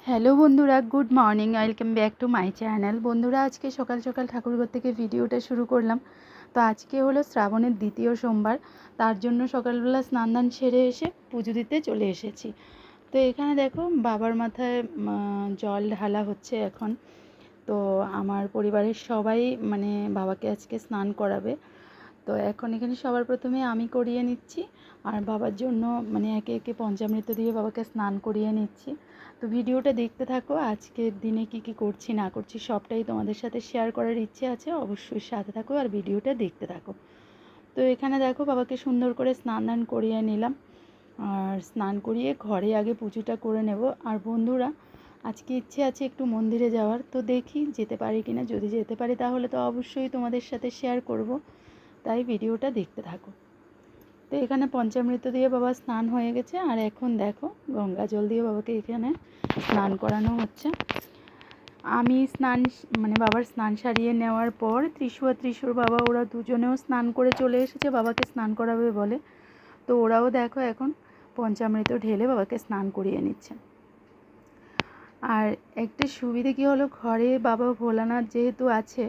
Hello বন্ধুরা, good morning, welcome back to my channel. বন্ধুরা, আজকে সকাল সকাল ঠাকুরঘর থেকে ভিডিওটা শুরু করলাম। তো আজকে হলো শ্রাবণের দ্বিতীয় সোমবার, তার জন্য সকালবেলা স্নান দান সেরে এসে পুজো দিতে চলে এসেছি। তো এখানে দেখো বাবার মাথায় জল ঢালা হচ্ছে এখন। তো আমার পরিবারের সবাই বাবাকে আজকে স্নান করাবে। তো এখন এখানে সবার প্রথমে আমি করিয়ে নিচ্ছি, আর বাবার জন্য একে একে পঞ্চামৃত দিয়ে বাবাকে স্নান করিয়ে নিচ্ছি। তো ভিডিওটা দেখতে থাকো, আজকের দিনে কি কি করছি না করছি সবটাই তোমাদের সাথে শেয়ার করার ইচ্ছে আছে। অবশ্যই সাথে থাকো আর ভিডিওটা দেখতে থাকো। তো এখানে দেখো বাবাকে সুন্দর করে স্নান দান করিয়ে নিলাম, আর স্নান করিয়ে ঘরে আগে পুজোটা করে নেব। আর বন্ধুরা, আজকে ইচ্ছে আছে একটু মন্দিরে যাওয়ার, তো দেখি যেতে পারি কিনা। যদি যেতে পারি তাহলে তো অবশ্যই তোমাদের সাথে শেয়ার করব, তাই ভিডিওটা দেখতে থাকো। তো এখানে পঞ্চামৃত দিয়ে বাবা স্নান হয়ে গেছে, আর এখন দেখো গঙ্গা জল দিয়ে বাবাকে এখানে স্নান করানো হচ্ছে। আমি বাবার স্নান সারিয়ে নেওয়ার পর ত্রিশুর বাবা ওরা দুজনেও স্নান করে চলে এসেছে, বাবাকে স্নান করাবে বলে। তো ওরাও দেখো এখন পঞ্চামৃত ঢেলে বাবাকে স্নান করিয়ে নিচ্ছে। আর একটা সুবিধে কী হলো, ঘরে বাবা ভোলানাথ যেহেতু আছে,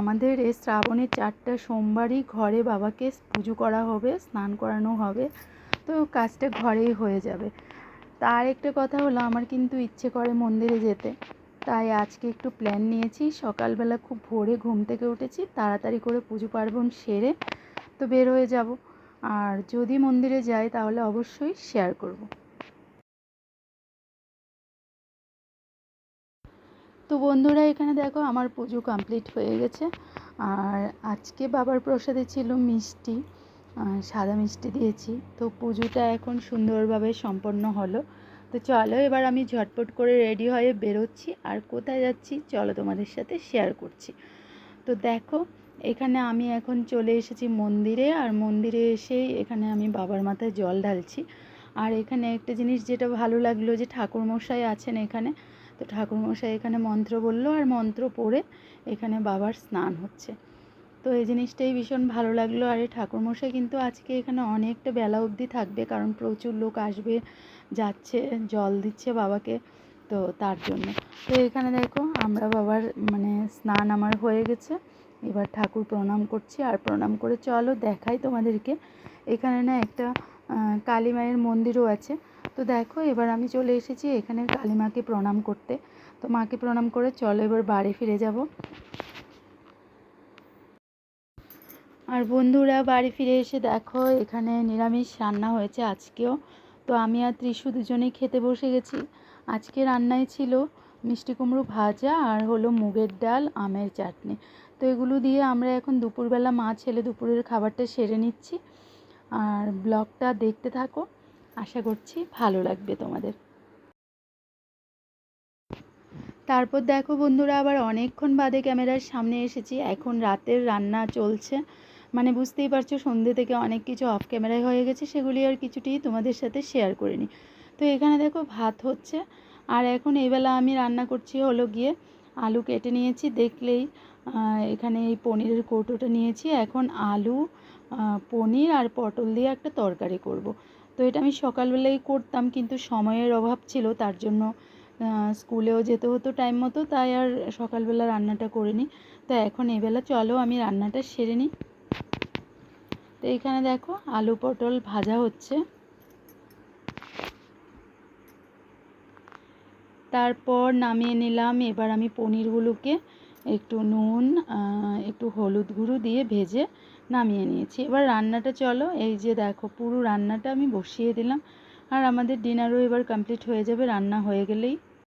আমাদের এই শ্রাবণের 4টা সোমবারই ঘরে বাবাকে পুজো করা হবে, স্নান করানো হবে। তো কাজটা ঘরেই হয়ে যাবে। তার একটা কথা হলো, আমার কিন্তু ইচ্ছে করে মন্দিরে যেতে, তাই আজকে একটু প্ল্যান নিয়েছি। সকালবেলা খুব ভোরে ঘুম থেকে উঠেছি, তাড়াতাড়ি করে পুজো পার্বণ সেরে তো বের হয়ে যাব। আর যদি মন্দিরে যাই তাহলে অবশ্যই শেয়ার করব। তো বন্ধুরা, এখানে দেখো আমার পুজো কমপ্লিট হয়ে গেছে। আর আজকে বাবার প্রসাদে ছিল মিষ্টি, সাদা মিষ্টি দিয়েছি। তো পুজোটা এখন সুন্দরভাবে সম্পন্ন হলো। তো চলো এবার আমি ঝটপট করে রেডি হয়ে বেরোচ্ছি, আর কোথায় যাচ্ছি চলো তোমাদের সাথে শেয়ার করছি। তো দেখো এখানে আমি এখন চলে এসেছি মন্দিরে, আর মন্দিরে এসেই এখানে আমি বাবার মাথায় জল ঢালছি। আর এখানে একটা জিনিস যেটা ভালো লাগলো, যে ঠাকুরমশাই আছেন এখানে। তো ঠাকুরমশাই এখানে মন্ত্র বললো, আর মন্ত্র পড়ে এখানে বাবার স্নান হচ্ছে। তো এই জিনিসটাই ভীষণ ভালো লাগলো। আর এই ঠাকুরমশাই কিন্তু আজকে এখানে অনেকটা বেলা অবধি থাকবে, কারণ প্রচুর লোক আসবে যাচ্ছে, জল দিচ্ছে বাবাকে, তো তার জন্য। তো এখানে দেখো আমরা বাবার স্নান আমার হয়ে গেছে, এবার ঠাকুর প্রণাম করছি। আর প্রণাম করে চলো দেখাই তোমাদেরকে, এখানে না একটা কালী মায়ের মন্দিরও আছে। তো দেখো এবার আমি চলে এসেছি এখানে কালী মাকে প্রণাম করতে। তো মাকে প্রণাম করে চলো এবার বাড়ি ফিরে যাব। আর বন্ধুরা, বাড়ি ফিরে এসে দেখো এখানে নিরামিষ রান্না হয়েছে আজকেও। তো আমি আর ত্রিশু দুজনেই খেতে বসে গেছি। আজকে রান্নায় ছিল মিষ্টি কুমড়ো ভাজা, আর হলো মুগের ডাল, আমের চাটনি। তো এগুলো দিয়ে আমরা এখন দুপুরবেলা মা ছেলে দুপুরের খাবারটা সেরে নিচ্ছি। আর ব্লগটা দেখতে থাকো, আশা করছি ভালো লাগবে তোমাদের। তারপর দেখো বন্ধুরা, আবার অনেকক্ষণ বাদে ক্যামেরার সামনে এসেছি। এখন রাতের রান্না চলছে, বুঝতেই পারছো সন্ধ্যে থেকে অনেক কিছু অফ ক্যামেরায় হয়ে গেছে, সেগুলি আর কিছুটি তোমাদের সাথে শেয়ার করিনি। তো এখানে দেখো ভাত হচ্ছে, আর এখন এইবেলা আমি রান্না করছি হলো গিয়ে আলু কেটে নিয়েছি দেখলেই। এখানে এই পনিরের কৌটোটা নিয়েছি, এখন আলু, পনির আর পটল দিয়ে একটা তরকারি করব। তো এটা আমি সকালবেলাই করতাম, কিন্তু সময়ের অভাব ছিল, তার জন্য স্কুলেও যেতে হতো টাইম মতো, তাই আর সকালবেলা রান্নাটা করিনি। তো এখন এবেলা চলো আমি রান্নাটা সেরে নিই। তো এইখানে দেখো আলু পটল ভাজা হচ্ছে। তারপর নামিয়ে নিলাম। এবার আমি পনিরগুলোকে একটু নুন, একটু হলুদ গুঁড়ো দিয়ে ভেজে নামিয়ে নিয়েছি। এবার রান্নাটা চলো, এই যে দেখো পুরো রান্নাটা আমি বসিয়ে দিলাম। আর আমাদের ডিনারও এবার কমপ্লিট হয়ে যাবে রান্না হয়ে গেলেই।